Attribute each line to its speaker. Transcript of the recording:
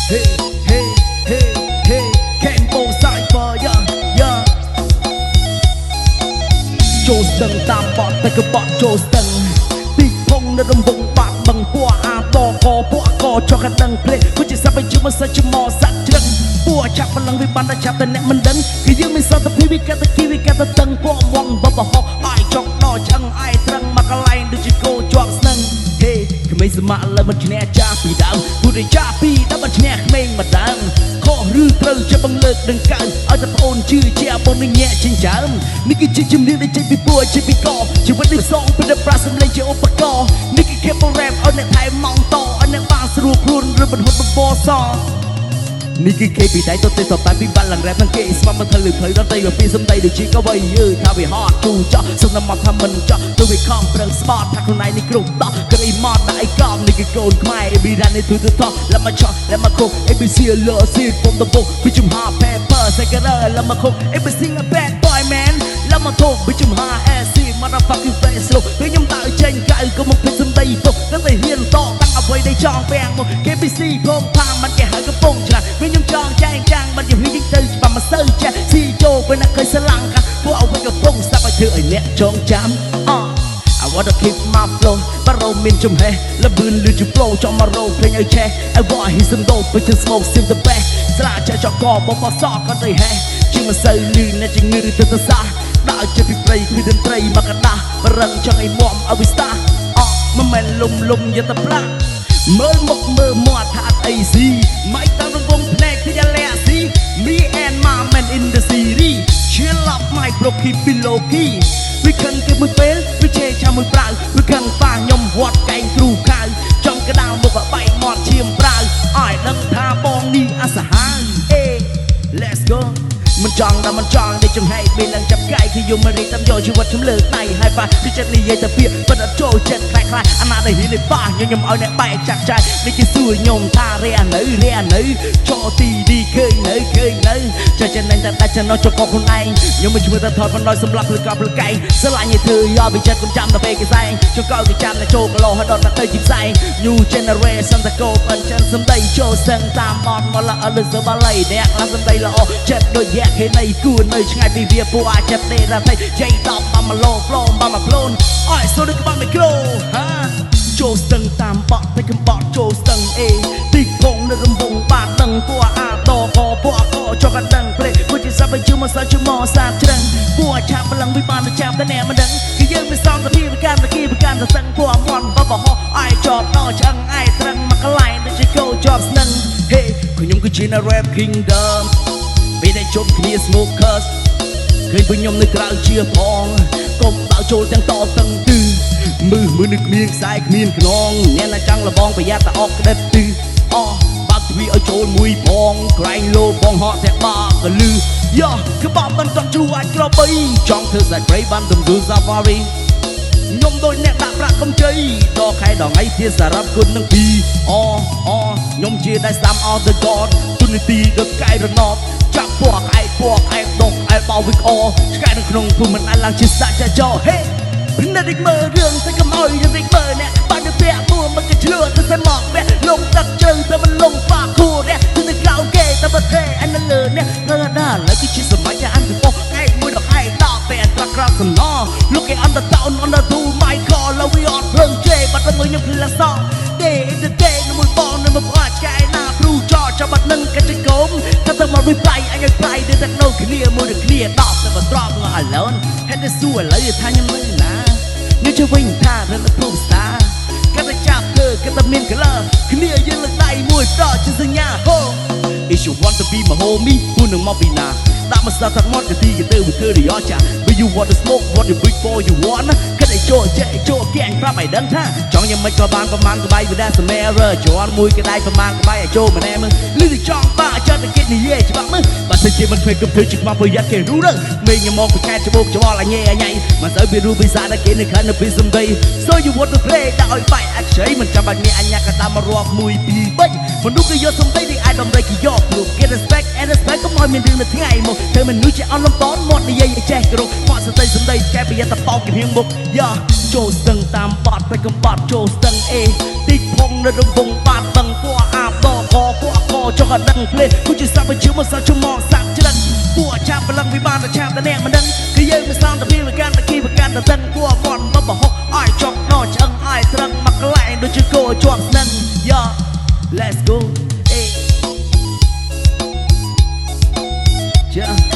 Speaker 1: hey hey hey hey Campo Cypher yeah yeah ចូលស្ទឹងតាមបត់តែក៏បត់ចូលស្ទឹងទីភងនៅរំវងបាក់បង្ពួអាបកពួកកចុះកដឹងភ្លេគូជាសាប់ជាមកសាច់ជាមកសាច់ជ្រឹងពួកចាប់បលឹងវាបានតែចាប់តែអ្នកមិនដឹងគឺយើងមានសន្តិភាពវាកាត់តែគីវាកាត់តែតឹងពួកមងបបហោអាយចង់ដល់ឆ្អឹងអាយត្រឹងមកកន្លែងដូចជាគោជាប់ស្នឹងហេក្មេងសម័យលើមិនឈ្នះចាស់ពីដើមគូដែលចាស់ពីដើមមិនឈ្នះក្មេងម្ដងខុសឬត្រូវជាបង្លើកដឹងកើឲ្យតែប្អូនជឿជាបងនឹងញាក់ចិញ្ចើមនេះគឺជាជំនឿដែលចេញពីពួកជាពីកជីវិតនេះសងពីតែប្រាសម្លេងជាឧបករណ៍នេះគឺគេបរ៉េបឲ្យអ្នកថៃម៉ងតឲ្យអ្នកបានស្រួលខ្លួនឬបន្ហត់បបសនេះគឺគេពីដៃទៅទេទៅតែពីបាល់ឡើងរ៉េបនឹងគេស្មាត់មកធ្វើលើផ្លូវដល់តែពីសំដីដូចជាក៏វៃយើថាវាហត់ទូចោះសុំតែមកថាមិនចោះទៅវាខំប្រឹងស្បត់ថាខ្លួនឯងនេះគ្រប់តោះក្រៃមកដៃកំនេះគឺកូនខ្មែរអេប៊ីរ៉ានេះទូទៅតោះlet my chop let my cook ABC low seed from the book ពីជំហា paper second let my cook ABC a bad boy man let my talk ពីជំហា AC motherfucking face look ពេលខ្ញុំដើរចេញកៅក៏មកពីសំដីពុកតែហ៊ានតតាំងអ្វីដែលចង់ពាំងមក KBC ផងថាមិនគេហៅកំពុងច្រើនខ្ញុំចង់ចែងចាំងមិនយល់ទៅច្បាស់មកសូវចេះស៊ីចូលពេលអ្នកឃើញស្រឡាំងកាពួកអ្វីកំពុងស្ដាប់ឲ្យធ្វើឲ្យអ្នកចងចាំI wanna keep my flow បារោមានចំហេះលបឿនលឺជា flow ចង់មករោភ្លេងឲ្យឆេះ I want hit some dope but just smoke seem the best ស្រាចចកបបសក៏ទៅហេះជាមិនសូវលឺអ្នកជំងឺទៅទៅសាដើរចេះពីព្រៃគឺតន្ត្រីមកកដាស់បរឹងចង់ឲ្យមាំឲ្យវាស្ដាមិនមែនលំយកតែប្រាក់មើលមុខមើលមាត់ថាអត់អីស៊ីមិនតាមរង្វង់ភ្នែកគឺយ៉ាលែស៊ី Me and my man in the series chill up my bro keep below key វាខឹងគេមួយពេលវាជេរចាំមួយប្រៅវាខឹងប៉ាខ្ញុំវត្តកែងគ្រូខៅចង់កដៅមុខបែកមាត់ឈាមប្រៅឲ្យដឹងថាបងនេះអសហាយ Let's go មិនចង់ដល់មិនចង់តែចំហែកពេលឡើងចាប់កាយគឺយំរីកតាមយកជីវិតខ្ញុំលើកដៃហើយប៉ះពីចិត្តនិយាយតែពាក្យប៉ុន្តែចូលចិត្តខ្លាចអាណាដែលហ៊ានលេប៉ះខ្ញុំឲ្យអ្នកបែកចាក់ចាយនេះគេសួរខ្ញុំថារះនៅចូលទីនេះឃើញនៅចាចិនតែដាច់ចំណោះចកខ្លួនឯងខ្ញុំមិនឈ្មោះតែថតបណ្ដោយសម្រាប់លើកប់លើកែងស្រឡាញ់ឲ្យធ្វើយកពីចិត្តកុំចាំតែពេលគេសែងចកគេចាំតែចូលកលោហើយដល់ទៅជីផ្សែង New generation តកោអិនចិនសំដីចូលសឹងតាមបត់មកលអលឹសបលៃអ្នកឡាសំដីល្អចិត្តដូចយ៉ាគេនៃគួរនៅឆ្ងាយពីវាពួកអាចចិត្តទេរ៉ាថៃជ័យដប់បាមកឡូផ្លូមបាមកផ្លូនអើយសូដូចក្បាលមីក្រូហាចូលស្ទឹងតាមបក់តែកំបត់ចូលស្ទឹងអេទីភងនៅរំវងបាតដឹងពួកអាតកពួកកចុះកដឹងព្រេគួរជាសាប់ឲ្យជឿមកសាច់ជឿមកសាជ្រឹងពួកឆាប់បលឹងវិបានទៅចាប់តែអ្នកមិនដឹងគឺយើងមានសងទៅពីប្រកាន់ទៅសឹងពួកមន់បបហោអាយចប់ដល់ឆ្អឹងអាយត្រឹងមកកន្លែងដូចជាគោជាប់ស្នឹងហេខ្ញុំគឺជា Rap Kingdomពេលដែលជុំគ្នា smokers ឃើញពួកខ្ញុំនៅក្រៅជាផងកុំបើចូលទាំងតតឹងទឺមើលនឹកមានខ្សែគ្មានខ្នងអ្នកណាចង់លបងប្រយ័ត្នតែអកក្តិតទឺបើកទ្វារឲ្យចូលមួយផងក្រែងលោបងហក់តែបាក់កលឺយ៉ោក្បោបមិនតន់ជ្រូអាចក្របីចង់ធ្វើសាច់ព្រៃបានទំទូ Safari ខ្ញុំដូចអ្នកដាក់ប្រាក់កំជ័យដល់ខែដល់ថ្ងៃជាសារ៉ាប់គុណនឹងពីខ្ញុំជាដែលស្ដាំអត់ទៅកតទុននីតិដល់កែរណបចាប់ពកឯដងឯបោវិកអឆ្កែនៅក្នុងភូមិមិនអាចឡើងជាស្ដាច់ចោហេពីអ្នករិចមើលរឿងតែកុំឲ្យយើងរិចមើលអ្នកបាច់ទៅពាក់មួមិនក៏ឆ្លួតទៅមកវះលងទឹកជើងតែមិនលងហ្វាខួរអ្នកទៅក្រៅគេតែប្រទេសអញនៅលើអ្នកលើដល់ហើយគឺជាសម័យអានពីបោះឯងមួយដល់ឯងដល់ពេលអន្តរក្រៅសំណ Look at on the town on the do my call แล้ว we on ព្រឹងជេបាត់ទៅខ្ញុំភ្លាសង Day in the day នៅមួយបងនៅមកអាចឆ្កែណាគ្រូចោចាំបាត់នឹងកាច់កុំថាទៅមក reply អញឲ្យ play ទៅតែនៅគ្នាមួយដល់គ្នាដល់តែបន្ត្រប់ង alone ហេតុតែសួរឥឡូវថាខ្ញុំនៅណានេះជួយវិញថានៅភូមិស្តាគាត់ទៅចាប់ធ្វើគាត់ទៅមាន color គ្នាយើងលើកដៃមួយប្រជាសញ្ញាហូ If you want to be my homie ពូនឹងមកពីណាដាក់មកស្ដាប់ថាត់មកទៅទីទៅវាធ្វើរីអចា When you want to smoke what you bring for you want គាត់ឲ្យចូលកែងប្រាប់ឲ្យដឹងថាចង់យ៉ាងម៉េចក៏បានប្រមាណក្បាយវាដែរសម្រាប់ជន់មួយក្តាយប្រមាណក្បាយឲ្យចូលម្នាក់មើលឬទៅចង់បាក់ចិត្តតែគេនិយាយច្បាស់មើលបើសិនជាមិនធ្វើគំធ្វើជាខ្មៅប្រយ័ត្នគេรู้ដឹងមេញមកពីខែច្បោកច្បល់អញញ៉ៃមិនសូវពីរូបវិសាតែគេនៅខាងនៅពីសំដី So you want to play ដាក់ឲ្យបែកអខ្ចីមិនចាំបាច់មានអញ្ញាក៏តាមមករាប់1 2 3មនុស្សគេយកសំដីនេះអាចដំរីគេយកព្រោះ Get respect and respect កុំឲ្យមានរឿងនៅថ្ងៃមកធ្វើមនុស្សជាអន់លំតនមាត់និយាយឲ្យចេះគ្រប់មកសតិសំដីឆ្កែប្រយ័ត្នតែបោកគៀងមុខយ៉ាចូលស្ទឹងតាមបត់ទៅកំបត់ចូលស្ទឹងអេទីភងនៅរង្វង់បាត់បឹងពួកអាបកពួកកច ở đằng play cũng chỉ sao phải chịu một sao cho mò sạc chân của cha và lăng vì ban là cha ta nè mà đăng khi yêu mình sao ta biết về gan ta khi về gan ta tân của bọn bắp bảo hốc ai chọc nó chẳng ai thằng mặc lại đôi chân cô chọn nâng yo let's go hey. Yeah.